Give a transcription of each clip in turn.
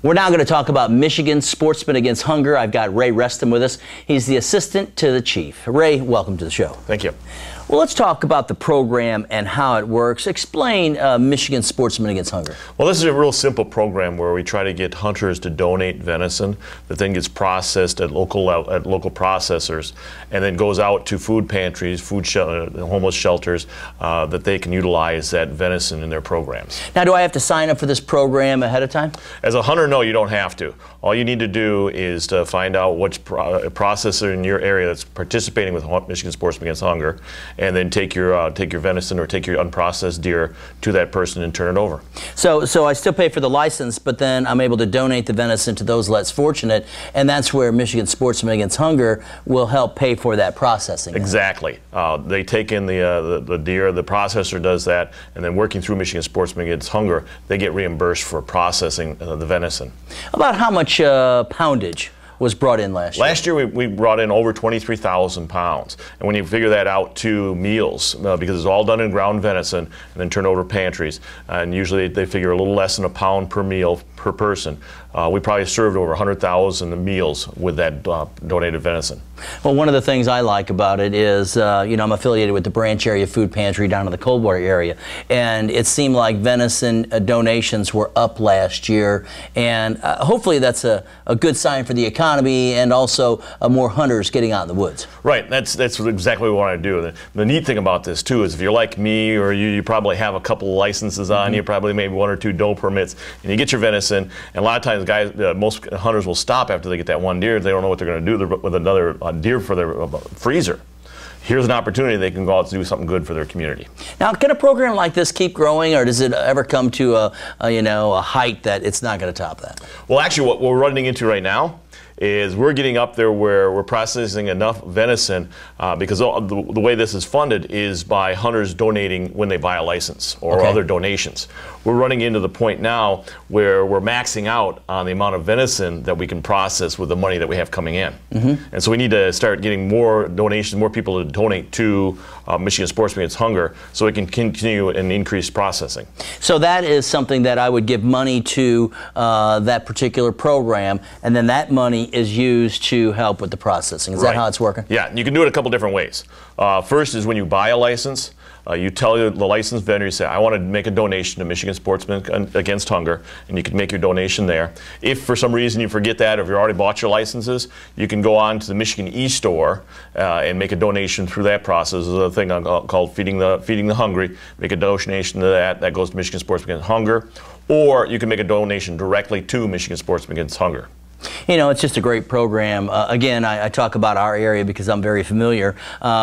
We're now going to talk about Michigan Sportsmen Against Hunger. I've got Ray Rustem with us. He's the assistant to the chief. Ray, welcome to the show. Thank you. Well, let's talk about the program and how it works. Explain Michigan Sportsmen Against Hunger. Well, this is a real simple program where we try to get hunters to donate venison that then gets processed at local processors and then goes out to food pantries, homeless shelters that they can utilize that venison in their programs. Now, do I have to sign up for this program ahead of time? As a hunter, no, you don't have to. All you need to do is to find out which processor in your area that's participating with Michigan Sportsmen Against Hunger, and then take your venison or take your unprocessed deer to that person and turn it over. So I still pay for the license, but then I'm able to donate the venison to those less fortunate, and that's where Michigan Sportsmen Against Hunger will help pay for that processing. Exactly. They take in the deer, the processor does that, and then working through Michigan Sportsmen Against Hunger, they get reimbursed for processing the venison. About how much poundage was brought in last year? Last year we brought in over 23,000 pounds. And when you figure that out to meals, because it's all done in ground venison and then turned over to pantries, and usually they figure a little less than a pound per meal per person. We probably served over 100,000 meals with that donated venison. Well, one of the things I like about it is, I'm affiliated with the Branch Area Food Pantry down in the Coldwater area, and it seemed like venison donations were up last year, and hopefully that's a good sign for the economy and also more hunters getting out in the woods. Right, that's exactly what we want to do. The neat thing about this too is if you're like me, or you probably have a couple licenses on you, probably maybe 1 or 2 doe permits, and you get your venison, and a lot of times most hunters will stop after they get that one deer. They don't know what they're going to do with another deer for their freezer. Here's an opportunity they can go out to do something good for their community. Now, can a program like this keep growing, or does it ever come to a height that it's not going to top that? Well, actually, what we're running into right now is we're getting up there where we're processing enough venison because the way this is funded is by hunters donating when they buy a license or other donations. We're running into the point now where we're maxing out on the amount of venison that we can process with the money that we have coming in. And so we need to start getting more donations, more people to donate to Michigan Sportsmen Against Hunger so we can continue and increase processing. So that is something that I would give money to that particular program, and then that money is used to help with the processing. Is that how it's working? Yeah, you can do it a couple different ways. First is when you buy a license, you tell the licensed vendor, you say, I want to make a donation to Michigan Sportsmen Against Hunger, and you can make your donation there. If for some reason you forget that, or if you already bought your licenses, you can go on to the Michigan e-store and make a donation through that process. There's a thing called Feeding the Hungry. Make a donation to that. That goes to Michigan Sportsmen Against Hunger. Or you can make a donation directly to Michigan Sportsmen Against Hunger. You know, it's just a great program. Again, I talk about our area because I'm very familiar.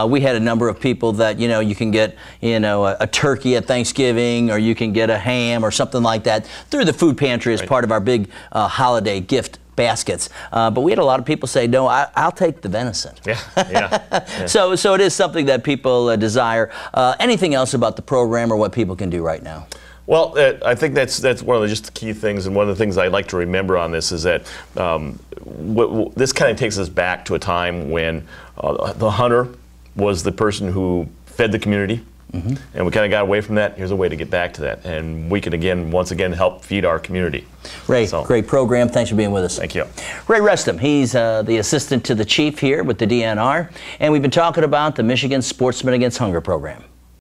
We had a number of people that, you can get, a turkey at Thanksgiving, or you can get a ham or something like that through the food pantry as part of our big holiday gift baskets. But we had a lot of people say, no, I'll take the venison. Yeah. So it is something that people desire. Anything else about the program or what people can do right now? Well, I think that's one of just the key things, and one of the things I like to remember on this is that this kind of takes us back to a time when the hunter was the person who fed the community, and we kind of got away from that. Here's a way to get back to that, and we can once again help feed our community. Ray, great program. Thanks for being with us. Thank you. Ray Rustem, he's the assistant to the chief here with the DNR, and we've been talking about the Michigan Sportsmen Against Hunger program.